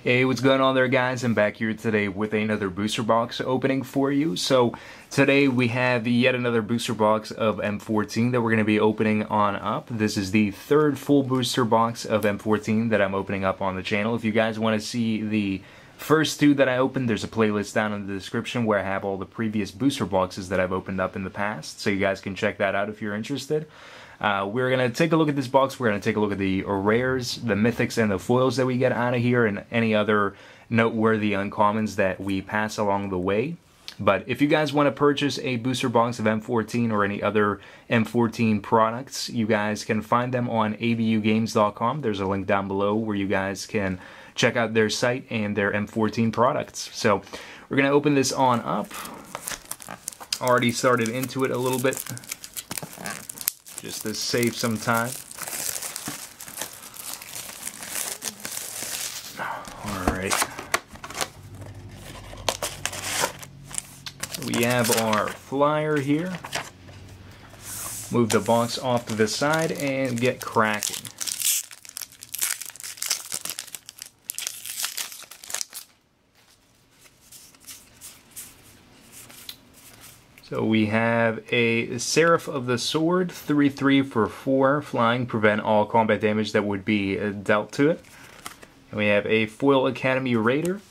Hey, what's going on there, guys? I'm back here today with another booster box opening for you. So today we have yet another booster box of M14 that we're going to be opening on up. This is the third full booster box of M14 that I'm opening up on the channel. If you guys want to see the first two that I opened, there's a playlist down in the description where I have all the previous booster boxes that I've opened up in the past, so you guys can check that out if you're interested. We're going to take a look at this box. We're going to take a look at the rares, the mythics, and the foils that we get out of here, and any other noteworthy uncommons that we pass along the way. But if you guys want to purchase a booster box of M14 or any other M14 products, you guys can find them on abugames.com. There's a link down below where you guys can check out their site and their M14 products. So we're going to open this on up. Already started into it a little bit, just to save some time. Alright. We have our flyer here. Move the box off to the side and get cracking. So we have a Seraph of the Sword, 3/3 for 4, flying, prevent all combat damage that would be dealt to it. And we have a Foil Academy Raider.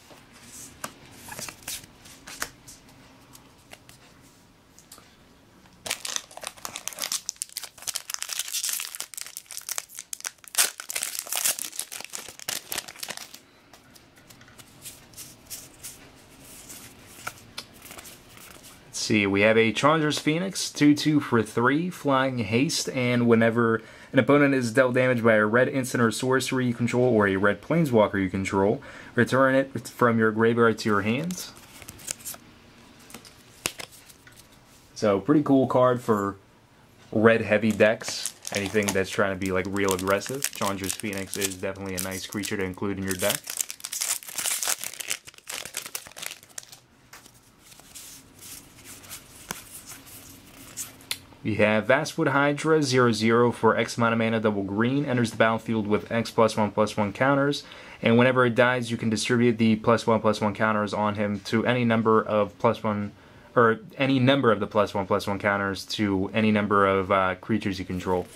See, we have a Chandra's Phoenix, 2/2 for 3, flying, haste, and whenever an opponent is dealt damage by a red instant or sorcery you control or a red planeswalker you control, return it from your graveyard to your hands. So, pretty cool card for red heavy decks, anything that's trying to be like real aggressive. Chandra's Phoenix is definitely a nice creature to include in your deck. We have Vastwood Hydra, 0/0 for X amount of mana, double green, enters the battlefield with X +1/+1 counters, and whenever it dies you can distribute the +1/+1 counters on him to any number of +1, or any number of the +1/+1 counters to any number of creatures you control.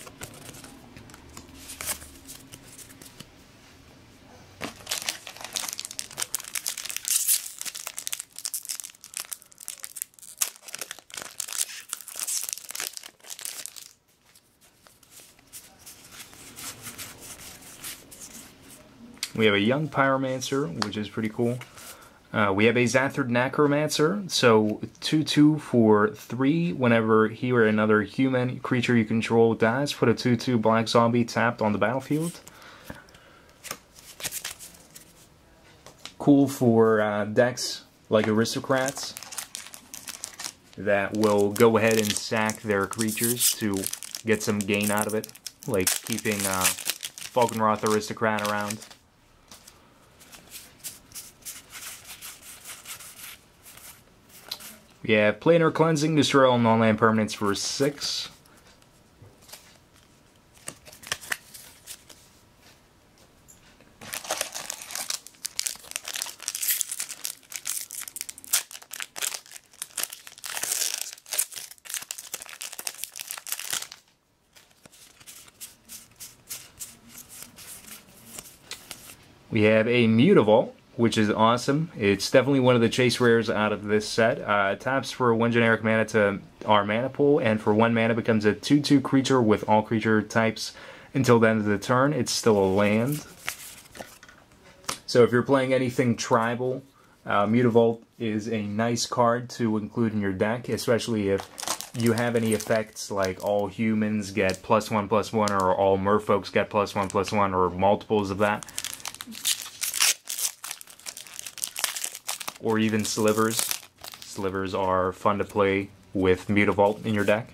We have a Young Pyromancer, which is pretty cool. We have a Zathard Necromancer, so 2/2 for 3. Whenever he or another human creature you control dies, put a 2/2 black zombie tapped on the battlefield. Cool for decks like Aristocrats that will go ahead and sack their creatures to get some gain out of it, like keeping Falkenroth Aristocrat around. We have Planar Cleansing, destroy all non-land permanents for 6. We have a Mutavault, which is awesome. It's definitely one of the chase rares out of this set. Taps for 1 generic mana to our mana pool, and for 1 mana becomes a 2/2 creature with all creature types until the end of the turn. It's still a land. So if you're playing anything tribal, Mutavault is a nice card to include in your deck, especially if you have any effects like all humans get +1/+1, or all merfolks get +1/+1, or multiples of that. Or even Slivers. Slivers are fun to play with Mutavault in your deck.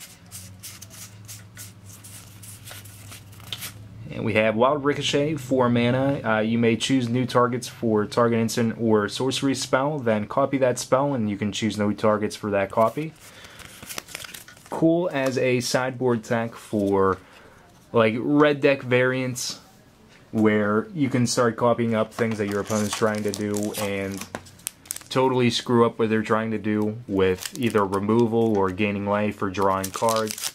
And we have Wild Ricochet, 4 mana. You may choose new targets for target instant or sorcery spell, then copy that spell and you can choose new targets for that copy. Cool as a sideboard tech for like red deck variants where you can start copying up things that your opponent's trying to do and totally screw up what they're trying to do with either removal or gaining life or drawing cards.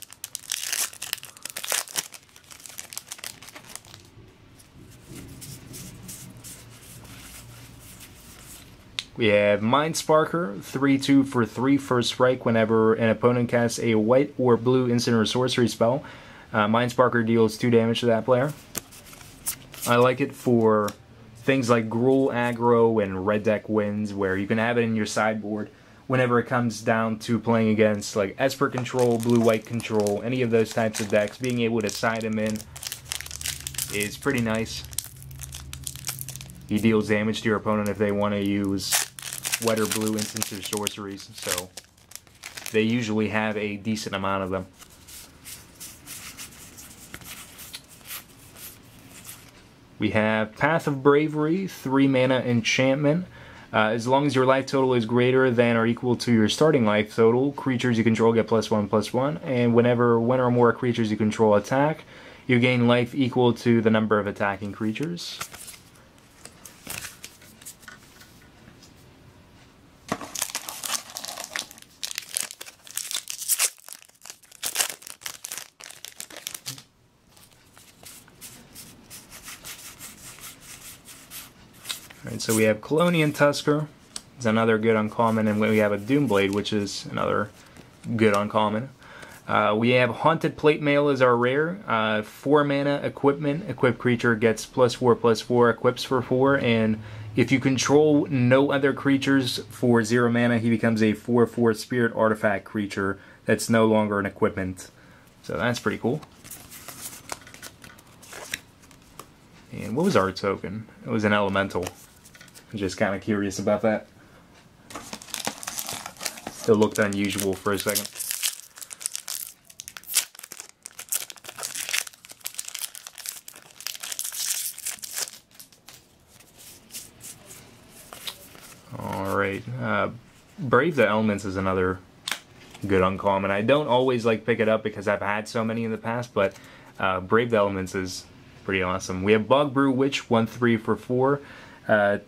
We have Mind Sparker, 3/2 for 3 first strike whenever an opponent casts a white or blue instant or sorcery spell. Mind Sparker deals 2 damage to that player. I like it for things like Gruul aggro and red deck wins, where you can have it in your sideboard whenever it comes down to playing against like Esper control, blue-white control, any of those types of decks. Being able to side him in is pretty nice. He deals damage to your opponent if they want to use white or blue instants or sorceries, so they usually have a decent amount of them. We have Path of Bravery, 3 mana enchantment. As long as your life total is greater than or equal to your starting life total, creatures you control get +1/+1, and whenever one or more creatures you control attack, you gain life equal to the number of attacking creatures. Alright, so we have Colonian Tusker, it's another good uncommon, and we have a Doomblade, which is another good uncommon. We have Haunted Plate Mail as our rare. 4 mana equipment. Equipped creature gets +4/+4, equips for 4, and if you control no other creatures for 0 mana, he becomes a 4/4 spirit artifact creature that's no longer an equipment. So that's pretty cool. And what was our token? It was an elemental. I'm just kind of curious about that. It looked unusual for a second. Alright, Brave the Elements is another good uncommon. I don't always like pick it up because I've had so many in the past, but Brave the Elements is pretty awesome. We have Bogbrew Witch, 1/3 for 4.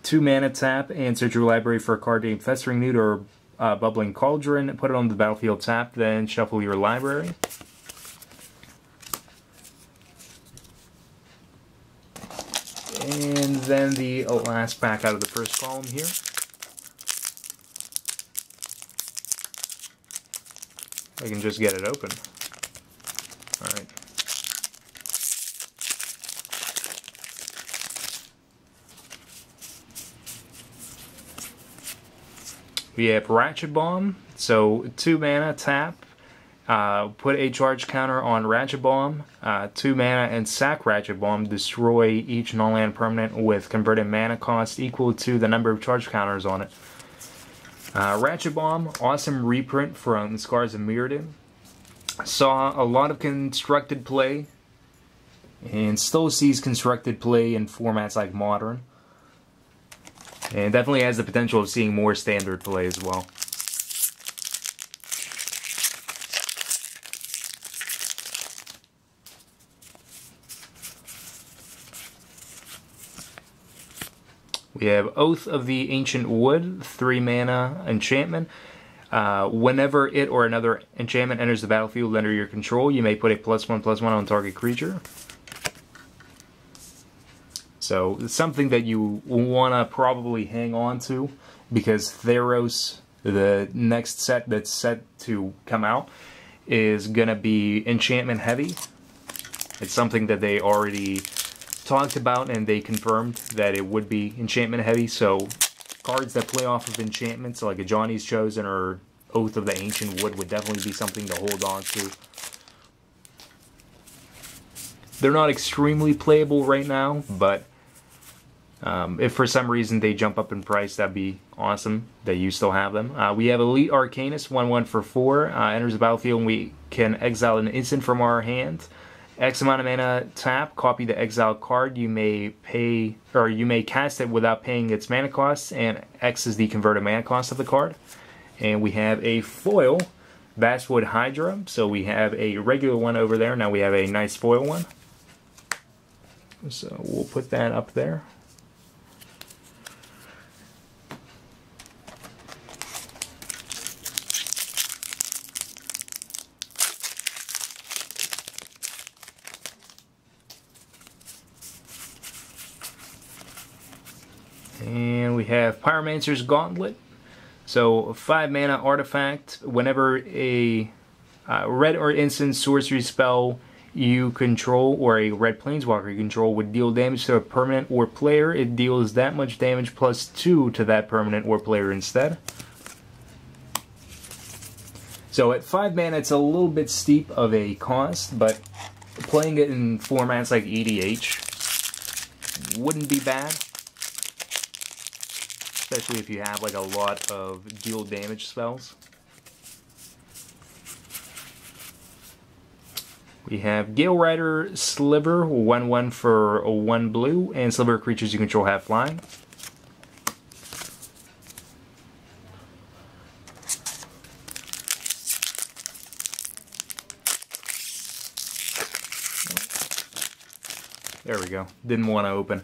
2 mana tap, and search your library for a card named Festering Newt or Bubbling Cauldron. Put it on the battlefield tap, then shuffle your library. And then the last pack out of the first column here. I can just get it open. Alright. We have Ratchet Bomb, so 2 mana tap, put a charge counter on Ratchet Bomb, 2 mana and sack Ratchet Bomb, destroy each non-land permanent with converted mana cost equal to the number of charge counters on it. Ratchet Bomb, awesome reprint from Scars of Mirrodin. Saw a lot of constructed play, and still sees constructed play in formats like Modern. And definitely has the potential of seeing more standard play as well. We have Oath of the Ancient Wood, 3 mana enchantment. Whenever it or another enchantment enters the battlefield under your control, you may put a +1/+1 on target creature. So it's something that you want to probably hang on to, because Theros, the next set that's set to come out, is going to be enchantment heavy. It's something that they already talked about and they confirmed that it would be enchantment heavy. So cards that play off of enchantments like a Johnny's Chosen or Oath of the Ancient Wood would definitely be something to hold on to. They're not extremely playable right now, but if for some reason they jump up in price, that'd be awesome that you still have them. We have Elite Arcanist, 1/1 for 4. Enters the battlefield and we can exile an instant from our hand. X amount of mana tap, copy the exiled card. You may pay, or you may cast it without paying its mana cost, and X is the converted mana cost of the card. And we have a foil, Basswood Hydra. So we have a regular one over there, now we have a nice foil one. So we'll put that up there. And we have Pyromancer's Gauntlet. So, a 5 mana artifact. Whenever a red or instant sorcery spell you control, or a red planeswalker you control, would deal damage to a permanent or player, it deals that much damage plus 2 to that permanent or player instead. So at 5 mana it's a little bit steep of a cost, but playing it in formats like EDH wouldn't be bad. Especially if you have like a lot of deal damage spells. We have Gale Rider Sliver, 1/1 for 1 blue, and Sliver creatures you control have flying. There we go. Didn't want to open.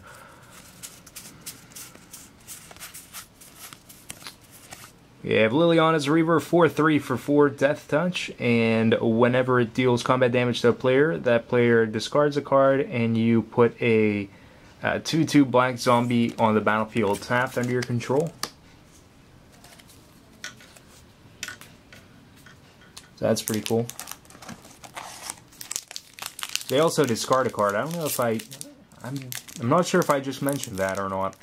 We have Liliana's Reaver, 4/3 for 4 Death Touch, and whenever it deals combat damage to a player, that player discards a card, and you put a 2/2 black zombie on the battlefield tapped under your control. So that's pretty cool. They also discard a card. I don't know if I'm not sure if I just mentioned that or not.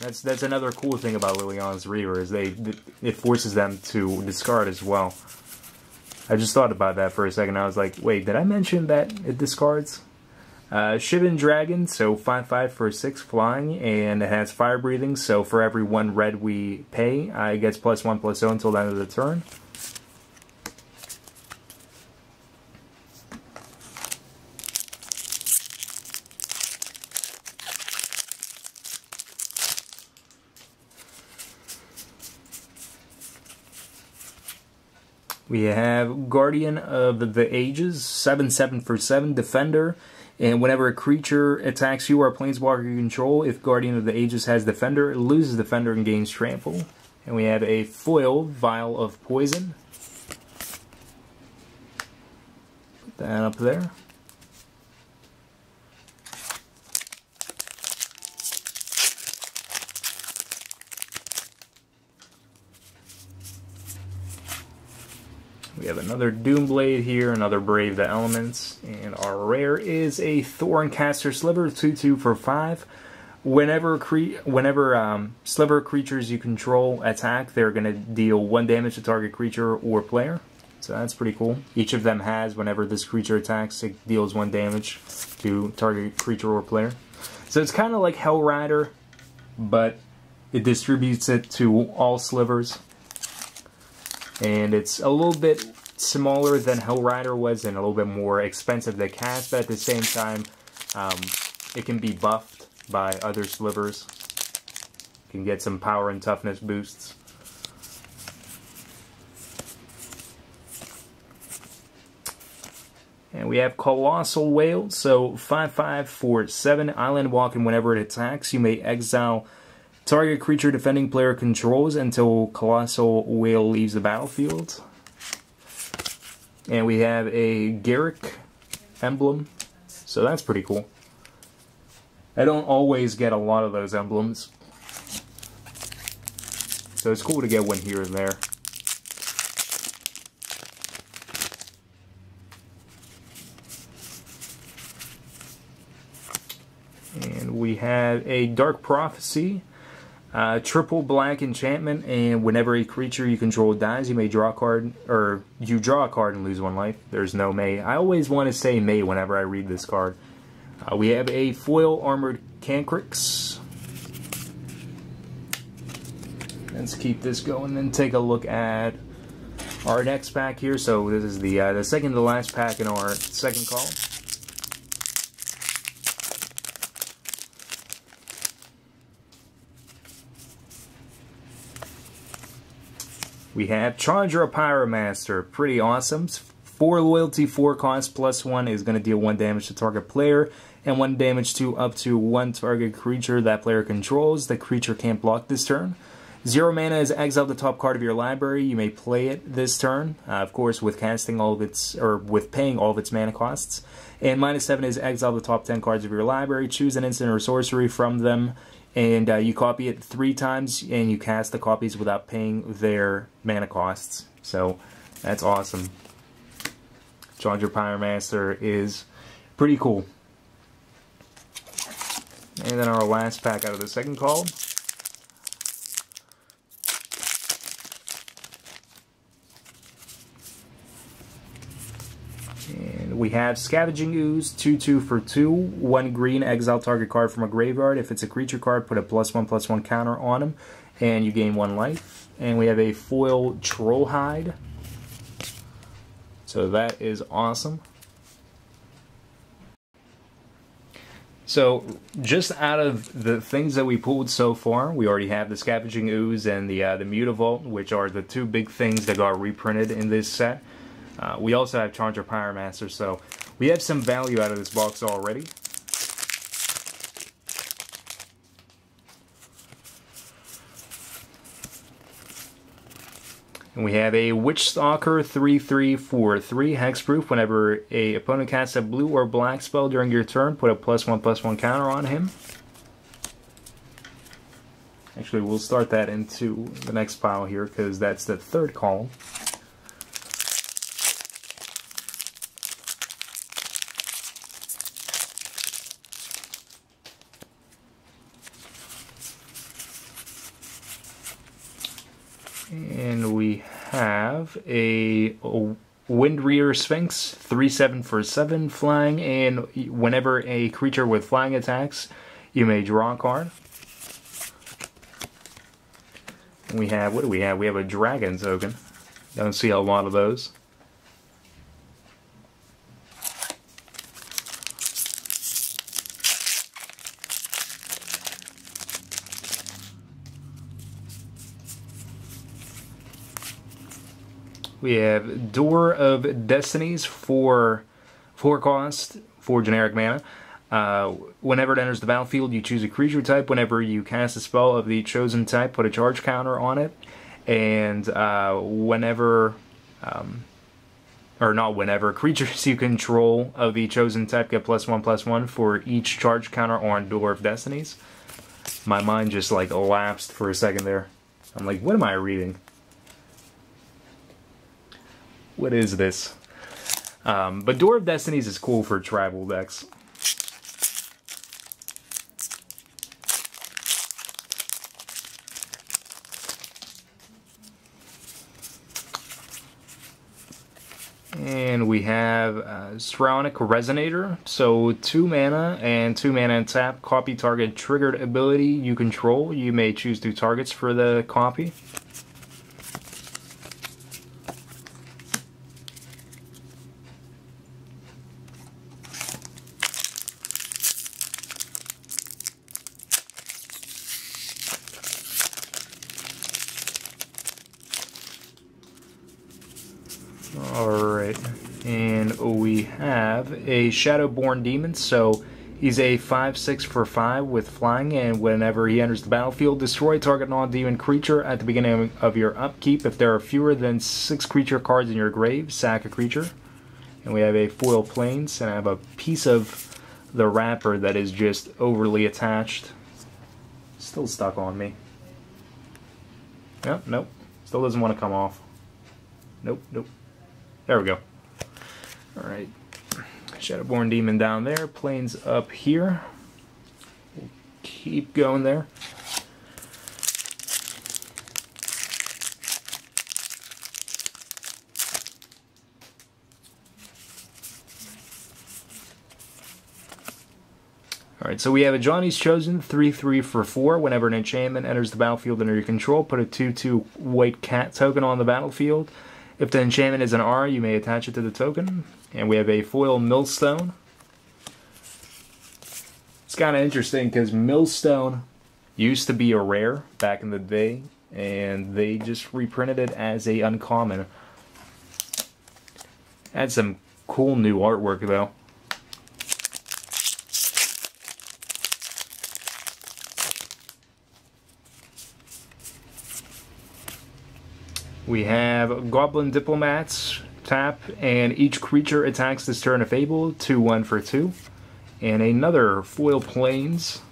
That's another cool thing about Liliana's Reaver, is it forces them to discard as well. I just thought about that for a second. I was like, wait, did I mention that it discards? Shivan Dragon, so 5/5 for 6 flying, and it has fire breathing, so for every 1 red we pay, it gets +1/+0 until the end of the turn. We have Guardian of the Ages, 7/7 for 7 Defender, and whenever a creature attacks you or a planeswalker you control, if Guardian of the Ages has Defender, it loses Defender and gains Trample. And we have a foil Vial of Poison. Put that up there. We have another Doomblade here, another Brave the Elements, and our rare is a Thorncaster Sliver, 2/2 for 5. Whenever Sliver creatures you control attack, they're going to deal 1 damage to target creature or player. So that's pretty cool. Each of them has, whenever this creature attacks, it deals 1 damage to target creature or player. So it's kind of like Hell Rider, but it distributes it to all slivers. And it's a little bit smaller than Hell Rider was and a little bit more expensive to cast, but at the same time, it can be buffed by other slivers. You can get some power and toughness boosts. And we have Colossal Whale, so 5/5 for 7 Island Walk, and whenever it attacks, you may exile target creature defending player controls until Colossal Whale leaves the battlefield. And we have a Garrick emblem, so that's pretty cool. I don't always get a lot of those emblems, so it's cool to get one here and there. And we have a Dark Prophecy, triple black enchantment, and whenever a creature you control dies, you may draw a card, or you draw a card and lose 1 life. There's no may. I always want to say may whenever I read this card. We have a foil Armored Cancrix. Let's keep this going and take a look at our next pack here. So this is the second to last pack in our second column. We have Chandra Pyromancer, pretty awesome. 4 loyalty, 4 cost, +1 is going to deal 1 damage to target player, and 1 damage to up to 1 target creature that player controls. The creature can't block this turn. 0 mana is exile the top card of your library. You may play it this turn, of course, with casting all of its, or with paying all of its mana costs. And -7 is exile the top 10 cards of your library. Choose an instant or sorcery from them, and you copy it 3 times, and you cast the copies without paying their mana costs. So that's awesome. Challenger Pyromancer is pretty cool. And then our last pack out of the second call. And we have Scavenging Ooze, 2/2 for 2, 1 green, exile target card from a graveyard. If it's a creature card, put a +1/+1 counter on him, and you gain 1 life. And we have a foil Trollhide. So that is awesome. So, just out of the things that we pulled so far, we already have the Scavenging Ooze and the Mutavault, which are the 2 big things that got reprinted in this set. We also have Challenger Pyromancer, so we have some value out of this box already. And we have a Witch Stalker, 3/3 for 3 hexproof. Whenever a opponent casts a blue or black spell during your turn, put a +1/+1 counter on him. Actually, we'll start that into the next pile here because that's the 3rd column. And we have a Windreader Sphinx, 3/7 for 7 flying, and whenever a creature with flying attacks, you may draw a card. And we have, what do we have? We have a Dragon token. Don't see a lot of those. We have Door of Destinies for 4 cost, 4 generic mana. Whenever it enters the battlefield, you choose a creature type. Whenever you cast a spell of the chosen type, put a charge counter on it. And whenever, or not whenever, creatures you control of the chosen type get +1/+1 for each charge counter on Door of Destinies. My mind just like elapsed for a second there. I'm like, what am I reading? What is this? But Door of Destinies is cool for tribal decks. And we have Stronic Resonator. So 2 mana and 2 mana and tap. Copy target triggered ability you control. You may choose 2 targets for the copy. Alright, and we have a Shadowborn Demon, so he's a 5/6 for 5 with flying, and whenever he enters the battlefield, destroy target non-demon creature at the beginning of your upkeep. If there are fewer than 6 creature cards in your grave, sack a creature. And we have a foil Plains, and I have a piece of the wrapper that is just overly attached. Still stuck on me. Nope, still doesn't want to come off. Nope. There we go. Alright. Shadowborn Demon down there. Plains up here. We'll keep going there. Alright, so we have a Johnny's Chosen, 3/3 for 4. Whenever an enchantment enters the battlefield under your control, put a 2/2 white cat token on the battlefield. If the enchantment is an R, you may attach it to the token. And we have a foil Millstone. It's kind of interesting because Millstone used to be a rare back in the day, and they just reprinted it as a uncommon. Had some cool new artwork though. We have Goblin Diplomats, tap, and each creature attacks this turn if able, 2/1 for 2. And another foil plains.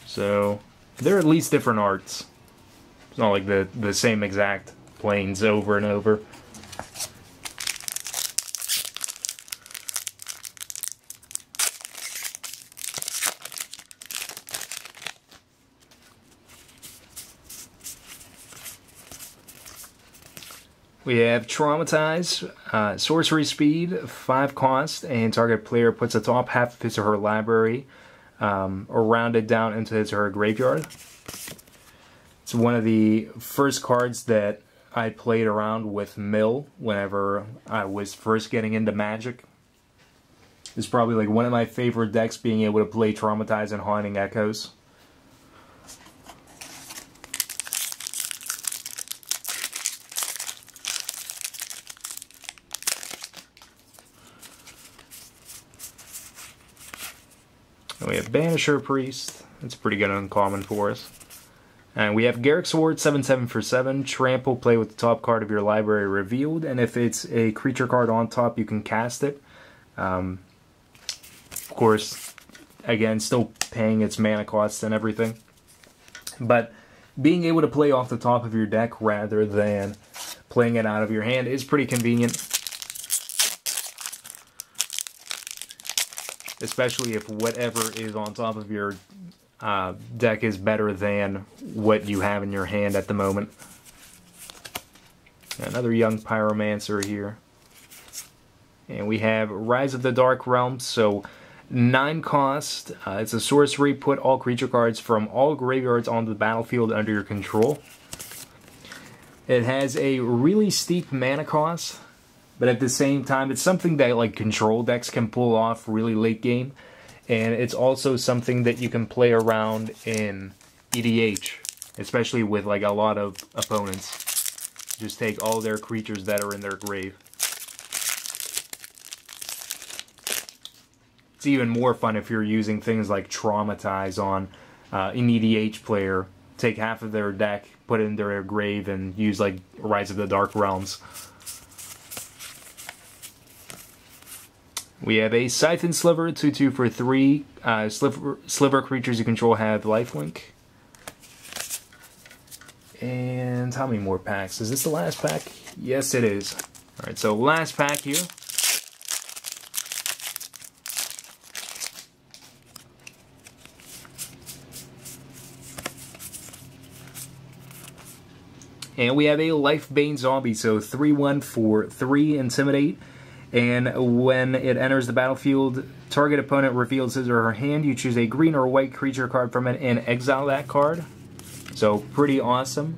So, they're at least different arts. It's not like the same exact planes over and over. We have Traumatize, sorcery speed, 5 cost, and target player puts the top half of his or her library or rounded down into his or her graveyard. It's one of the first cards that I played around with Mill whenever I was first getting into Magic. It's probably like one of my favorite decks, being able to play Traumatize and Haunting Echoes. And we have Banisher Priest. That's pretty good uncommon for us. And we have Garrick Sword, 7/7 for 7. Trample, play with the top card of your library revealed. And if it's a creature card on top, you can cast it. Of course, again, still paying its mana costs and everything. But being able to play off the top of your deck rather than playing it out of your hand is pretty convenient. Especially if whatever is on top of your deck is better than what you have in your hand at the moment. Another young Pyromancer here. And we have Rise of the Dark Realms, so 9 cost. It's a sorcery, put all creature cards from all graveyards onto the battlefield under your control. It has a really steep mana cost, but at the same time, it's something that like control decks can pull off really late game. And it's also something that you can play around in EDH, especially with like a lot of opponents. Just take all their creatures that are in their grave. It's even more fun if you're using things like Traumatize on an EDH player. Take half of their deck, put it in their grave, and use like Rise of the Dark Realms. We have a Scythe and Sliver, 2/2 for 3. Sliver creatures you control have lifelink. And how many more packs? Is this the last pack? Yes, it is. Alright, so last pack here. And we have a Lifebane Zombie, so 3/1 for 3, Intimidate. And when it enters the battlefield, target opponent reveals his or her hand. You choose a green or white creature card from it and exile that card. So pretty awesome.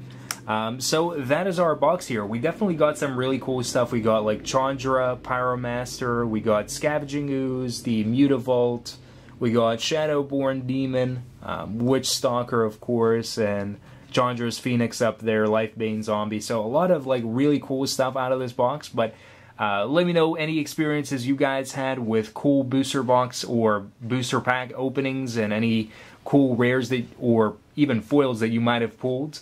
So that is our box here. We definitely got some really cool stuff. We got like Chandra, Pyromaster, we got Scavenging Ooze, the Mutavault, we got Shadowborn Demon, Witch Stalker of course, and Chandra's Phoenix up there, Lifebane Zombie. So a lot of like really cool stuff out of this box, but let me know any experiences you guys had with cool booster box or booster pack openings and any cool rares that, or even foils that you might have pulled.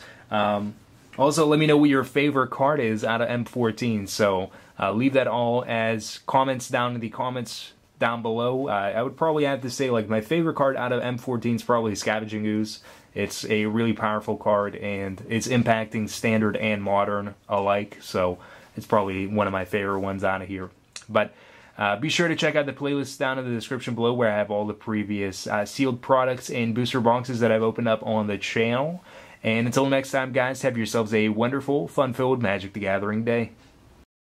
Also, let me know what your favorite card is out of M14. So leave that all as comments down in the comments down below. I would probably have to say like my favorite card out of M14 is probably Scavenging Ooze. It's a really powerful card and it's impacting standard and modern alike. So it's probably one of my favorite ones out of here. But be sure to check out the playlist down in the description below where I have all the previous sealed products and booster boxes that I've opened up on the channel. And until next time, guys, have yourselves a wonderful, fun-filled Magic the Gathering day.